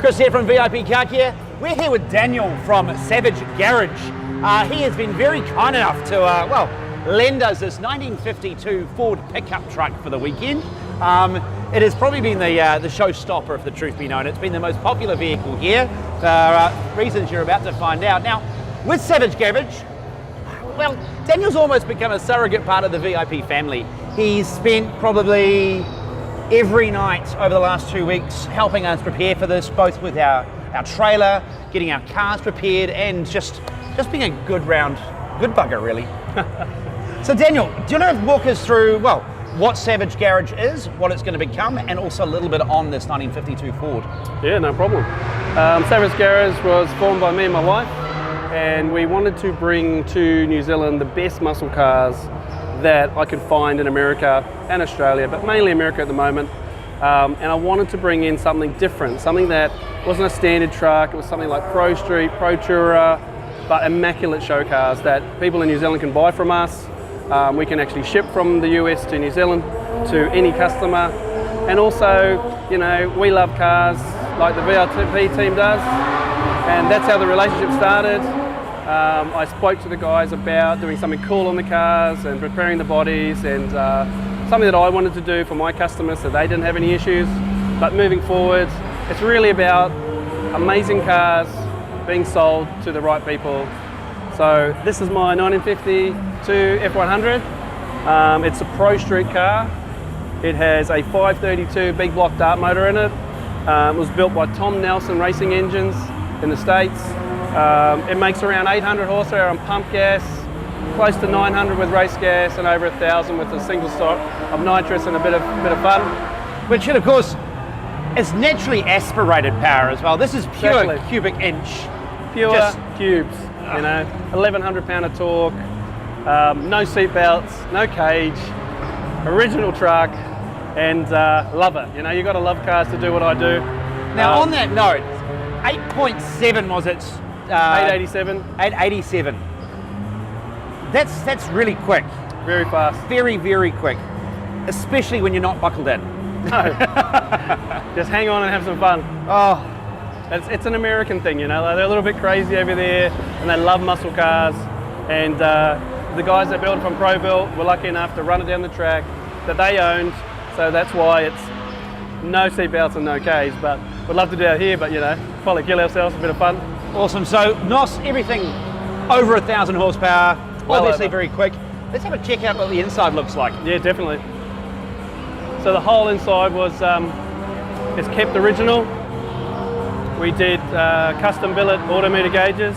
Chris here from VIP Car Care. We're here with Daniel from Savage Garage. He has been very kind enough to, lend us this 1952 Ford pickup truck for the weekend. It has probably been the showstopper, if the truth be known. It's been the most popular vehicle here for reasons you're about to find out. Now, with Savage Garage, well, Daniel's almost become a surrogate part of the VIP family. He's spent probably every night over the last 2 weeks helping us prepare for this, both with our trailer, getting our cars prepared, and just being a good bugger, really. So Daniel, do you want to walk us through, well, what Savage Garage is, what it's going to become, and also a little bit on this 1952 Ford? Yeah, no problem. Savage Garage was formed by me and my wife, and we wanted to bring to New Zealand the best muscle cars that I could find in America and Australia, but mainly America at the moment. And I wanted to bring in something different, something that wasn't a standard truck. It was something like Pro Street, Pro Tourer, but immaculate show cars that people in New Zealand can buy from us. We can actually ship from the US to New Zealand to any customer. And also, you know, we love cars like the VIP team does, and that's how the relationship started. I spoke to the guys about doing something cool on the cars and preparing the bodies, and something that I wanted to do for my customers so they didn't have any issues. But moving forward, it's really about amazing cars being sold to the right people. So this is my 1952 F100. It's a Pro Street car. It has a 532 big block dart motor in it. It was built by Tom Nelson Racing Engines in the States. It makes around 800 horsepower on pump gas, close to 900 with race gas, and over 1,000 with a single stock of nitrous and a bit of fun. Which, of course, is naturally aspirated power as well. This is pure Exactly. cubic inch. Pure cubes, you know, 1,100 pound of torque, no seat belts, no cage, original truck, and love it. You know, you got to love cars to do what I do. Now, on that note, 8.7 was it? 887. 887. That's really quick. Very fast. Very, very quick. Especially when you're not buckled in. No. Just hang on and have some fun. Oh, It's an American thing, you know. They're a little bit crazy over there, and they love muscle cars. And the guys that built it from ProBuilt were lucky enough to run it down the track that they owned. So that's why it's no seatbelts and no cage. But we'd love to do it here, but you know, probably kill ourselves, a bit of fun. awesome. So NOS, everything over 1,000 horsepower, Well obviously over. very quick. Let's have a check out what the inside looks like. Yeah, definitely. So the whole inside was is kept original. We did custom billet autometer gauges,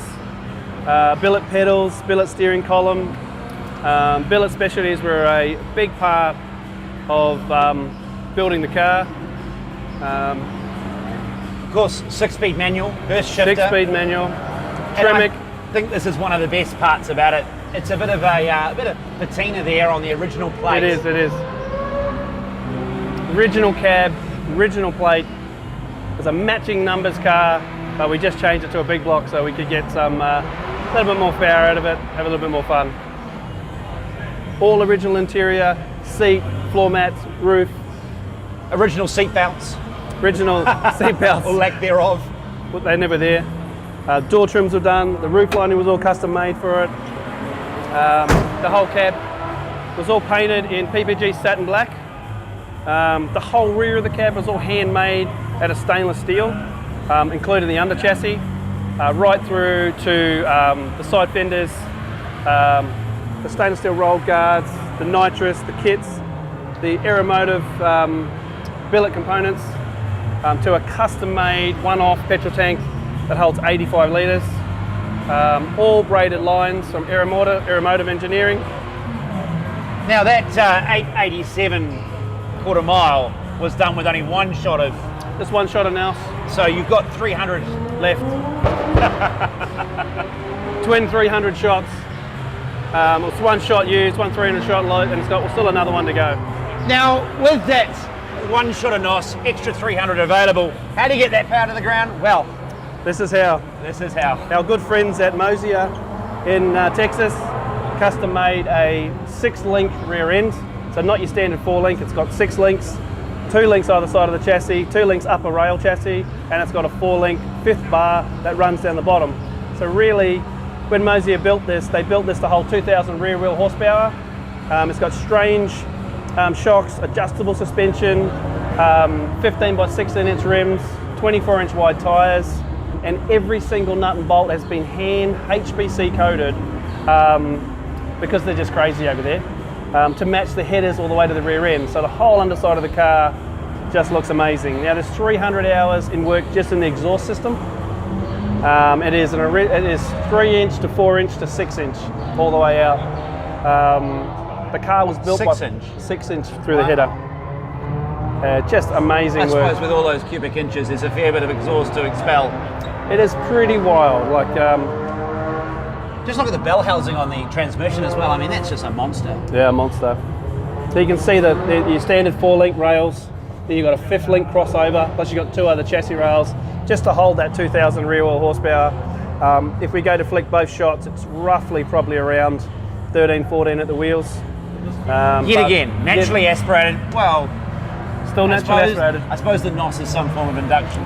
billet pedals, billet steering column. Billet specialties were a big part of building the car. Of course, 6-speed manual, burst shifter. 6-speed manual, And Tremec. I think this is one of the best parts about it. It's a bit of patina there on the original plate. It is. Original cab, original plate. It's a matching numbers car, but we just changed it to a big block so we could get some a little bit more power out of it, have a little bit more fun. All original interior, seat, floor mats, roof. Original seat belts. Original seat belts. Or lack thereof. But they're never there. Door trims were done. The roof lining was all custom made for it. The whole cab was all painted in PPG satin black. The whole rear of the cab was all handmade out of stainless steel, including the under chassis, right through to the side fenders, the stainless steel roll guards, the nitrous, the kits, the aeromotive billet components, to a custom-made one-off petrol tank that holds 85 litres. All braided lines from aeromotive engineering. Now that 887 quarter mile was done with only one shot of, Just one shot of nous. so you've got 300 Left. Twin 300 shots. It's one shot used, one 300 shot load, and it's got still another one to go. Now with that one shot of NOS, extra 300 available, how do you get that power to the ground? Well, This is how. this is how. Our good friends at Mosier in Texas custom made a 6-link rear end. So not your standard 4-link, it's got 6 links. 2 links either side of the chassis, 2 links upper rail chassis, and it's got a 4-link 5th bar that runs down the bottom. So really, when Mosier built this, they built this to hold 2,000 rear wheel horsepower. It's got strange shocks, adjustable suspension, 15 by 16 inch rims, 24 inch wide tyres, and every single nut and bolt has been hand HPC coated because they're just crazy over there, to match the headers all the way to the rear end. So the whole underside of the car just looks amazing. Now there's 300 hours in work just in the exhaust system. It is 3 inch to 4 inch to 6 inch all the way out. The car was built 6 inch? 6 inch through the header. Just amazing work. I suppose with all those cubic inches, there's a fair bit of exhaust to expel. It is pretty wild. Like, just look at the bell housing on the transmission as well. I mean, that's just a monster. yeah, monster. So you can see that your standard 4-link rails, then you've got a 5th link crossover, plus you've got 2 other chassis rails, just to hold that 2,000 rear wheel horsepower. If we go to flick both shots, it's roughly probably around 13, 14 at the wheels. Yet again, naturally aspirated. Well, still naturally aspirated. I suppose the NOS is some form of induction.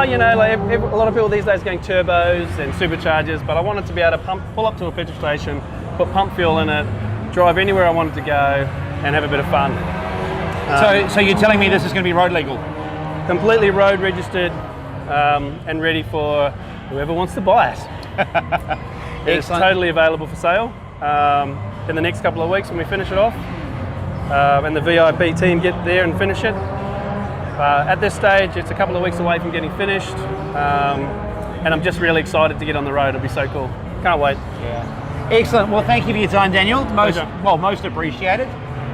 You know, like a lot of people these days are going turbos and superchargers, but I wanted to be able to pull up to a petrol station, put pump fuel in it, drive anywhere I wanted to go, and have a bit of fun. So you're telling me this is going to be road legal? Completely road registered and ready for whoever wants to buy it. It's totally available for sale in the next couple of weeks when we finish it off, and the VIP team get there and finish it. At this stage, it's a couple of weeks away from getting finished, and I'm just really excited to get on the road. It'll be so cool. Can't wait. Yeah. Excellent. Well, thank you for your time, Daniel. Most appreciated.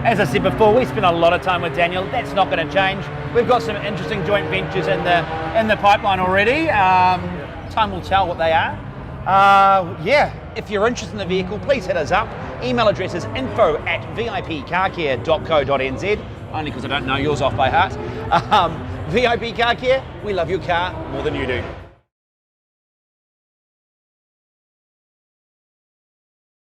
As I said before, we spent a lot of time with Daniel. That's not going to change. We've got some interesting joint ventures in the pipeline already. Time will tell what they are. Yeah, if you're interested in the vehicle, please hit us up. Email address is info@vipcarcare.co.nz, only because I don't know yours off by heart. VIP Car Care, we love your car more than you do.